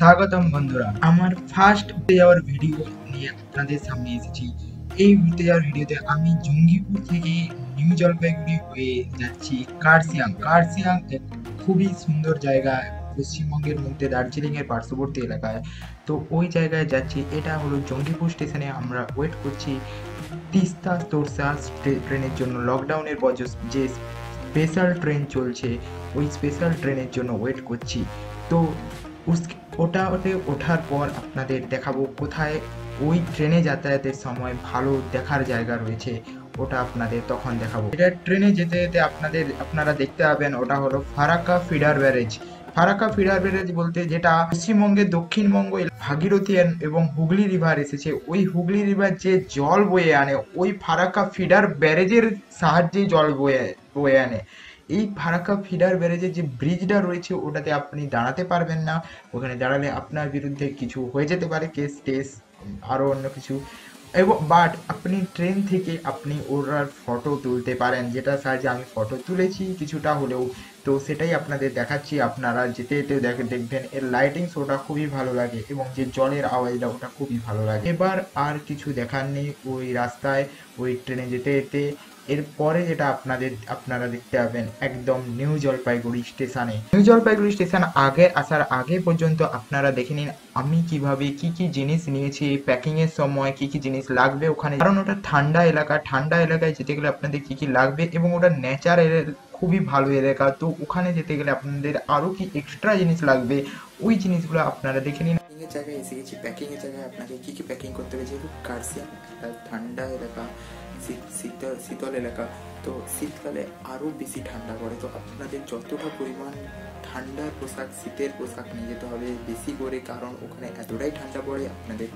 স্বাগতম বন্ধুরা, আমার ফার্স্ট ঘুরতে যাওয়ার ভিডিও নিয়ে আপনাদের সামনে এসেছি। এই ঘুরতে যাওয়ার ভিডিওতে আমি জঙ্গিপুর থেকে নিউ জলপাইগুড়ি হয়ে যাচ্ছি কার্শিয়াং। কার্শিয়াং এক খুবই সুন্দর জায়গা, পশ্চিমবঙ্গের মধ্যে দার্জিলিং এর পার্শ্ববর্তী এলাকায়। তো ওই জায়গায় যাচ্ছি, এটা হলো জঙ্গিপুর স্টেশনে আমরা ওয়েট করছি তিস্তা তোরসা ট্রেনের জন্য। লকডাউনের বছর যে স্পেশাল ট্রেন চলছে, ওই স্পেশাল ট্রেনের জন্য ওয়েট করছি। তো ওটাতে ওঠার পর আপনাদের দেখাবো কোথায় ওই ট্রেনে যাতায়াতের সময় ভালো দেখার জায়গা রয়েছে, ওটা আপনাদের তখন দেখাবো। এটা ট্রেনে যেতে যেতে আপনারা দেখতে পাবেন, ওটা হলো Farakka feeder barrage. Farakka feeder barrage বলতে যেটা পশ্চিমবঙ্গের দক্ষিণবঙ্গ ভাগীরথী এবং হুগলি রিভার এসেছে, ওই হুগলি রিভার যে জল বয়ে আনে ওই ফারাক্কা ফিডার ব্যারেজের সাহায্যে জল বয়ে আনে। এই ফারাক্কা ফিডার ব্যারেজের যে ব্রিজটা রয়েছে ওটাতে আপনি দাঁড়াতে পারবেন না, ওখানে দাঁড়ালে আপনার বিরুদ্ধে কিছু হয়ে যেতে পারে, কেস টেস আরও অন্য কিছু। এবং বাট আপনি ট্রেন থেকে আপনি ওটার ফটো তুলতে পারেন, যেটার সাহায্যে আমি ফটো তুলেছি কিছুটা হলেও। তো সেটাই আপনাদের দেখাচ্ছি, আপনারা যেতে যেতে দেখবেন এর লাইটিং শোটা খুবই ভালো লাগে এবং যে জলের আওয়াজটা ওটা খুবই ভালো লাগে। এবার আর কিছু দেখার নেই ওই রাস্তায়, ওই ট্রেনে যেতে যেতে এরপরে যেটা আপনারা দেখতে পাবেন একদম নিউ জলপাইগুড়ি স্টেশনে। নিউ জলপাইগুড়ি স্টেশন আসার আগে পর্যন্ত আপনারা দেখে নিন আমি কিভাবে কি কি জিনিস নিয়েছি, প্যাকিং এর সময় কি কি জিনিস লাগবে ওখানে, কারণ ওটা ঠান্ডা এলাকা। ঠান্ডা এলাকায় যেতে গেলে আপনাদের কি কি লাগবে এবং ওটা ন্যাচারাল খুবই ভালো এলাকা, তো ওখানে যেতে গেলে আপনাদের আরো কি এক্সট্রা জিনিস লাগবে ওই জিনিসগুলো আপনারা দেখে নিন। প্যাকিংয়ের জায়গায় এসে গেছি, প্যাকিংয়ের জায়গায় আপনাকে কি কি প্যাকিং করতে হবে, যেহেতু কার্শিয়াং একটা ঠান্ডা এলাকা, শীতল এলাকা, তো শীতকালে আরও বেশি ঠান্ডা পড়ে। তো আপনাদের যতটা পরিমাণ ঠান্ডার পোশাক, শীতের পোশাক নিয়ে যেতে হবে বেশি করে, কারণ ওখানে এতটাই ঠান্ডা পড়ে। আপনাদের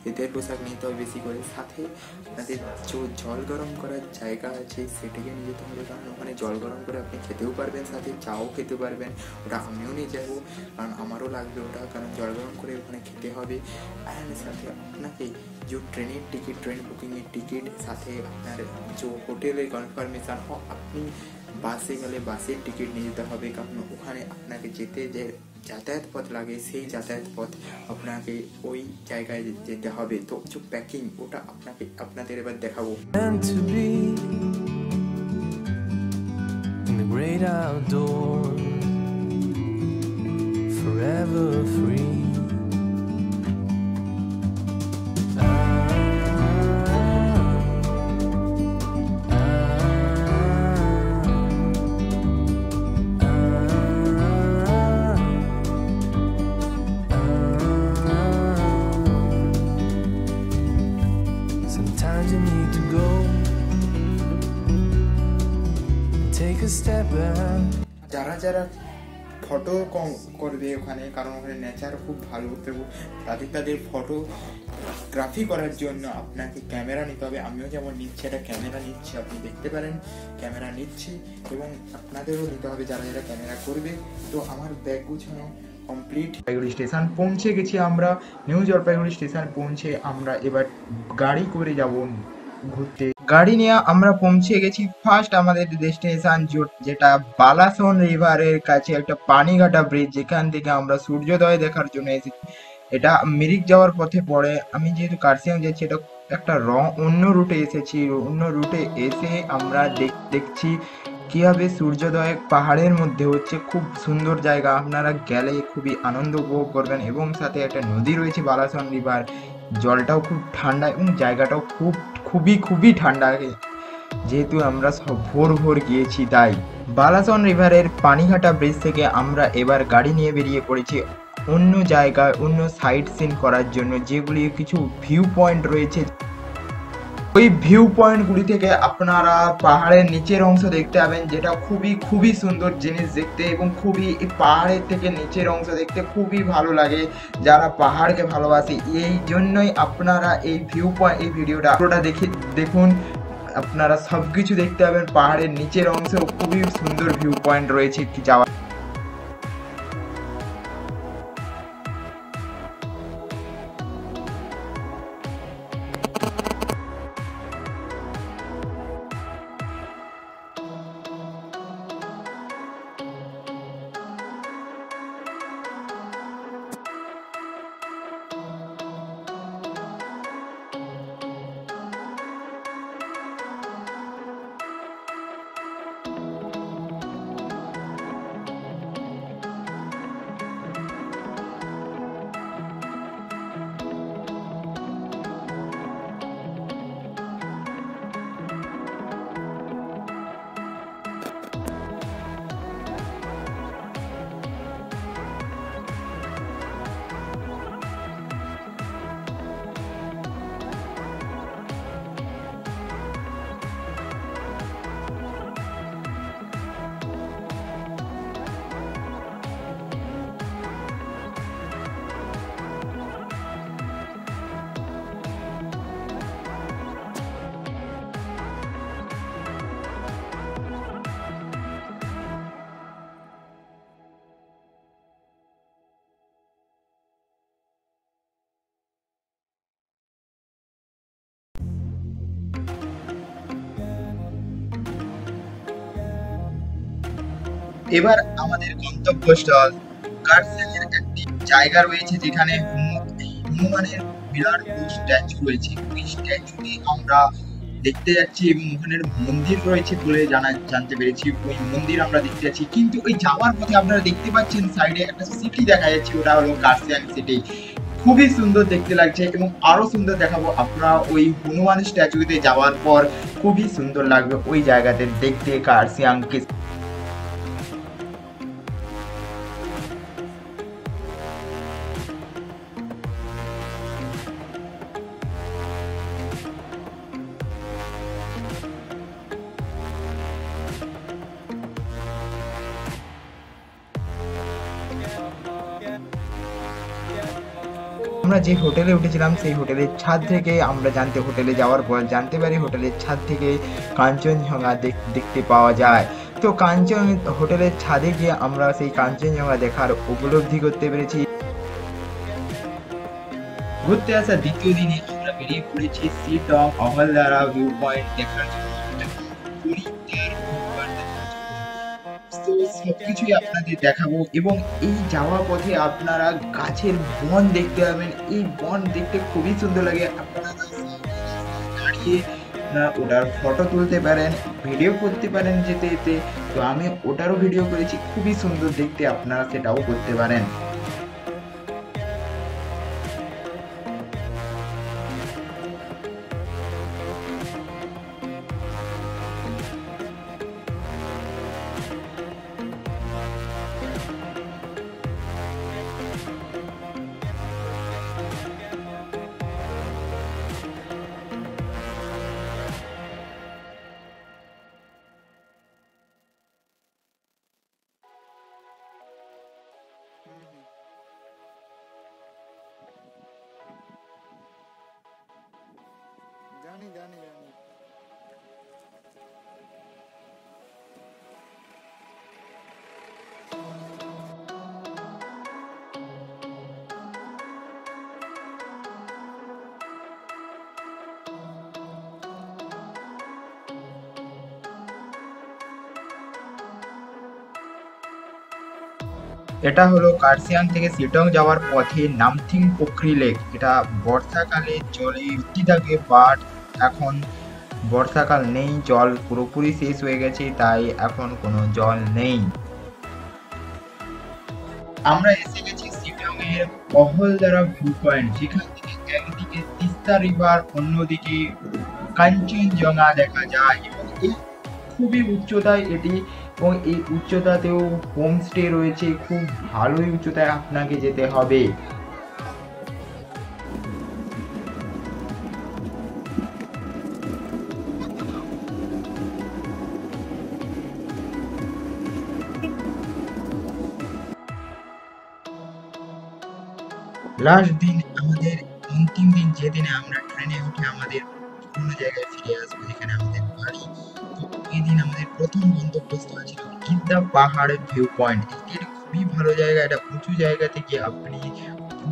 শীতের পোশাক নিতে হবে বেশি করে, সাথে আপনাদের জল গরম করার জায়গা আছে সেটাকে নিয়ে যেতে হবে, কারণ ওখানে জল গরম করে আপনি খেতেও পারবেন, সাথে চাও খেতে পারবেন। ওটা আমিও নিয়ে যাবো, কারণ আমারও লাগবে ওটা, কারণ জল গরম করে ওখানে খেতে হবে। অ্যান্ড সাথে আপনাকে যে ট্রেনের টিকিট, ট্রেন বুকিংয়ের টিকিট, সাথে আপনার যে হোটেলের কনফার্মেশন, আপনি বাসে গেলে বাসের টিকিট নিয়ে যেতে হবে, কারণ ওখানে আপনাকে যেতে যে যাতায়াত পথ লাগে সেই যাতায়াত পথ আপনাকে ওই জায়গায় যেতে হবে। তো যে প্যাকিং ওটা আপনাদের এবার দেখাবো। Great outdoors, forever free. Sometimes you need to go take a step back. যারা যারা ফটো করবে ওখানে, কারণ ওখানে নেচার খুব ভালো, তাদের ফটোগ্রাফি করার জন্য আপনাকে ক্যামেরা নিতে হবে। আমিও যেমন নিচ্ছি, একটা ক্যামেরা নিচ্ছি, আপনি দেখতে পারেন ক্যামেরা নিচ্ছি, এবং আপনাদেরও নিতে হবে যারা যারা ক্যামেরা করবে। তো আমার ব্যাগ গুছানো কমপ্লিট। জলপাইগুড়ি স্টেশন পৌঁছে গেছি আমরা। নিউ জলপাইগুড়ি স্টেশন পৌঁছে আমরা এবার গাড়ি করে যাব ঘুরতে। গাড়ি নিয়ে আমরা পৌঁছে গেছি ফার্স্ট আমাদের ডেস্টিনেশন, যেটা বালাসন রিভারের কাছে একটা পানিঘাটা ব্রিজ, যেখান থেকে আমরা সূর্যোদয় দেখার জন্য এসেছি। এটা মিরিক যাওয়ার পথে পড়ে। আমি যেহেতু কার্শিয়াং যাচ্ছি, এটা একটা অন্য রুটে এসেছি। অন্য রুটে এসে আমরা দেখছি কিভাবে সূর্যোদয় পাহাড়ের মধ্যে হচ্ছে। খুব সুন্দর জায়গা, আপনারা গেলে খুবই আনন্দ উপভোগ করবেন। এবং সাথে একটা নদী রয়েছে বালাসন রিভার, জলটাও খুব ঠান্ডা এবং জায়গাটাও খুবই ঠান্ডা, যেহেতু আমরা সব ভোর গিয়েছি তাই। বালাসন রিভারের পানিঘাটা ব্রিজ থেকে আমরা এবার গাড়ি নিয়ে বেরিয়ে পড়েছি অন্য জায়গায়, অন্য সাইট সিন করার জন্য, যেগুলি কিছু ভিউ পয়েন্ট রয়েছে। ওই ভিউ পয়েন্টগুলি থেকে আপনারা পাহাড়ের নিচের অংশ দেখতে পাবেন, যেটা খুবই সুন্দর জিনিস দেখতে, এবং পাহাড়ের থেকে নিচের অংশ দেখতে খুবই ভালো লাগে। যারা পাহাড়কে ভালোবাসে এই জন্যই আপনারা এই ভিডিওটা পুরোটা দেখুন, আপনারা সবকিছু দেখতে পাবেন। পাহাড়ের নিচের অংশেও খুবই সুন্দর ভিউ পয়েন্ট রয়েছে যাওয়া। এবার আমাদের গন্তব্যস্থল কার্সিয়াংয়ের একটি জায়গা রয়েছে যেখানে হনুমানের বিরাট বড় স্ট্যাচু রয়েছে। ওই স্ট্যাচুতে আমরা দেখতে যাচ্ছি এবং ওখানে মন্দির রয়েছে বলে জানতে পেরেছি। ওই মন্দির আমরা দেখতে যাচ্ছি, কিন্তু ওই যাওয়ার পথে আপনারা দেখতে পাচ্ছেন সাইডে একটা সিটি দেখা যাচ্ছে, ওটা হলো কার্সিয়াং সিটি। খুবই সুন্দর দেখতে লাগছে এবং আরো সুন্দর দেখাবো আপনারা ওই হনুমান স্ট্যাচুতে যাওয়ার পর। খুবই সুন্দর লাগবে ওই জায়গাতে দেখতে কার্সিয়াংকে। আমরা যে হোটেলে উঠেছিলাম সেই হোটেলের ছাদ থেকে আমরা হোটেলে যাওয়ার পর জানতে পারি হোটেলের ছাদ থেকে কাঞ্চনজঙ্ঘা দেখতে পাওয়া যায়। তো হোটেলের ছাদে গিয়ে আমরা সেই কাঞ্চনজঙ্ঘা দেখার উপলব্ধি করতে পেরেছি। ঘুরতে আসা দ্বিতীয় দিনে আমরা বেরিয়ে পড়েছি শিটং অহলদারা ভিউ পয়েন্ট দেখার জন্য। তো সবকিছুই আপনাদের দেখাবো এবং এই যাওয়ার পথে আপনারা গাছের বন দেখতে পাবেন। এই বন দেখতে খুবই সুন্দর লাগে। আপনারা দাঁড়িয়ে ওটার ফটো তুলতে পারেন, ভিডিও করতে পারেন যেতে যেতে। তো আমি ওটারও ভিডিও করেছি, খুবই সুন্দর দেখতে, আপনারা সেটাও করতে পারেন। জানি জানি জানি। এটা হলো কার্সিয়াং থেকে শিলং যাওয়ার পথে নামথিং পোখরি লেক। এটা বর্ষাকালে জলে ভর্তি থাকে, বাট এখন বর্ষাকাল নেই, জল পুরোপুরি শেষ হয়ে গেছে, তাই এখন কোনো জল নেই। আমরা এসে গেছি শিলং এর অহলদারা ভিউ পয়েন্ট, যেখান থেকে একদিকে তিস্তা রিভার, অন্যদিকে কাঞ্চনজঙ্ঘা দেখা যায় এবং এই খুবই উচ্চতায় এটি, এবং এই উচ্চতাতেও হোমস্টে রয়েছে। খুব ভালোই উচ্চতায় আপনাকে যেতে হবে। লাস্ট দিন আমাদের অন্তিম দিন, যেদিনে আমরা ট্রেনে উঠে আমাদের পুরোনো জায়গায় ফিরে আসবো, যেখানে আমাদের বাড়ি। তো এই দিন আমাদের প্রথম গন্তব্যস্থল ছিল গিদ্দা পাহাড়ের ভিউ পয়েন্ট। এটি খুবই ভালো জায়গা। এটা উঁচু জায়গা থেকে আপনি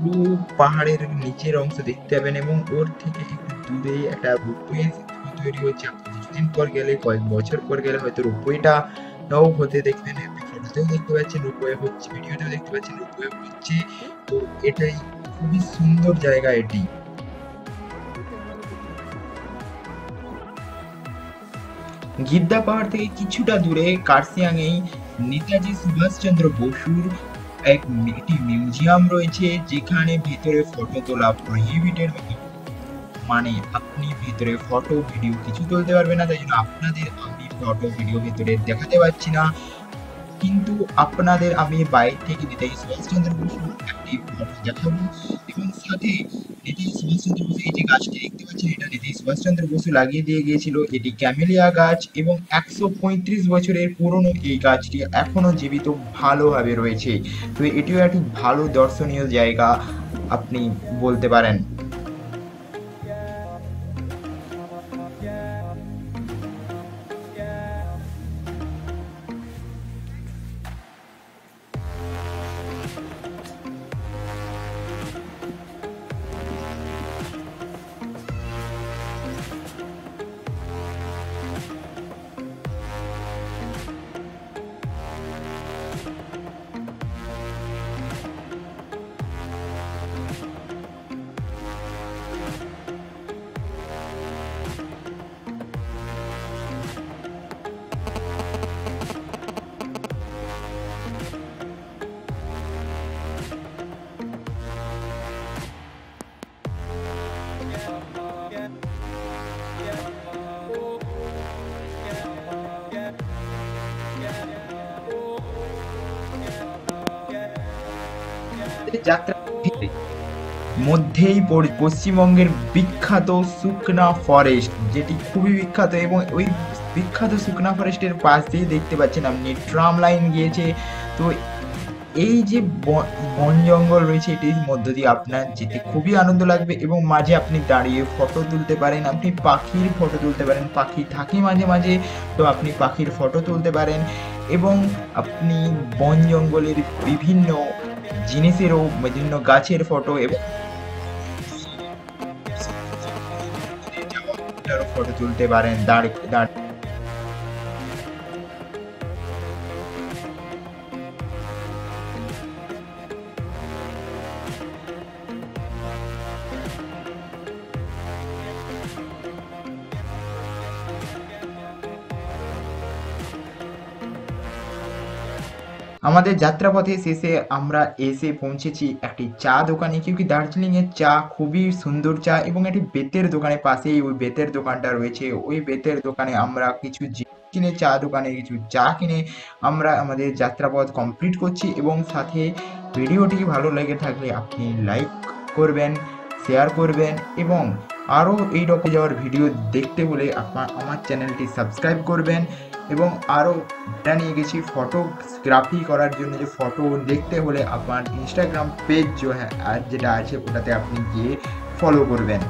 পুরো পাহাড়ের নিচের অংশ দেখতে পাবেন এবং ওর থেকে একটু দূরে একটা রোপওয়ে তৈরি হচ্ছে। আপনি কিছুদিন পর গেলে, কয়েক বছর পর গেলে হয়তো রোপওয়েটা নাও হতে দেখবেন। ফটোতেও দেখতে পাচ্ছেন রোপওয়ে হচ্ছে, ভিডিওতেও দেখতে পাচ্ছেন রোপওয়ে হচ্ছে। তো এটাই খুবই সুন্দর জায়গা এটি। গিদ্দা পাহাড় থেকে কিছুটা দূরে কার্সিয়াংয়েই নেতাজি সুভাষচন্দ্র বসুর একটি মিউজিয়াম রয়েছে, যেখানে ভিতরে ফটো তোলা প্রহিবিটেড। মানে আপনি ভিতরে ফটো ভিডিও কিছু তুলতে পারবেন না, তাই জন্য আপনাদের আমি ফটো ভিডিও ভিতরে দেখাতে পারছি না। কিন্তু আপনাদের আমি বাইরে থেকে নেতাজি সুভাষচন্দ্র বসুর একটি ফটো দেখাবো এবং সাথে নেতাজি সুভাষচন্দ্র বসু, এই যে গাছটি দেখতে পাচ্ছেন, এটা নেতাজি সুভাষচন্দ্র বসু লাগিয়ে দিয়ে গিয়েছিল। এটি ক্যামেলিয়া গাছ এবং 135 বছরের পুরনো এই গাছটি এখনো জীবিত ভালোভাবে রয়েছে। তো এটিও একটি ভালো দর্শনীয় জায়গা আপনি বলতে পারেন। আমাদের যাত্রা মধ্যেই পশ্চিমবঙ্গের বিখ্যাত সুকনা ফরেস্ট, যেটি খুবই বিখ্যাত, এবং ওই বিখ্যাত সুকনা ফরেস্টের পাশ দিয়ে দেখতে পাচ্ছেন আপনি ট্রাম লাইন গিয়েছে। তো এই যে বন জঙ্গল রয়েছে, এটির মধ্য দিয়ে আপনার যেতে খুবই আনন্দ লাগবে, এবং মাঝে আপনি দাঁড়িয়ে ফটো তুলতে পারেন, আপনি পাখির ফটো তুলতে পারেন, পাখি থাকে মাঝে মাঝে, তো আপনি পাখির ফটো তুলতে পারেন, এবং আপনি বন জঙ্গলের বিভিন্ন জিনিসেরও, বিভিন্ন গাছের ফটো এবং ফটো তুলতে পারেন দাঁড়িয়ে দাঁড়িয়ে। আমাদের যাত্রাপথে শেষে আমরা এসে পৌঁছেছি একটি চা দোকানে, কিউকি দার্জিলিং এর চা খুবই সুন্দর চা, এবং একটি বেতের দোকানের পাশেই ওই বেতের দোকানটা রয়েছে। ওই বেতের দোকানে আমরা কিছু কিনে, চা দোকানে কিছু চা কিনে আমরা আমাদের যাত্রাপথ কমপ্লিট করছি। এবং সাথে ভিডিওটি ভালো লেগে থাকলে আপনি লাইক করবেন, শেয়ার করবেন, এবং আরও এই রকম যাওয়ার ভিডিও দেখতে হলে আমার চ্যানেলটি সাবস্ক্রাইব করবেন। এবং আরও এটা নিয়ে গেছি ফটোগ্রাফি করার জন্য, যে ফটো দেখতে হলে আপনার ইনস্টাগ্রাম পেজ যেটা আছে ওটাতে আপনি গিয়ে ফলো করবেন।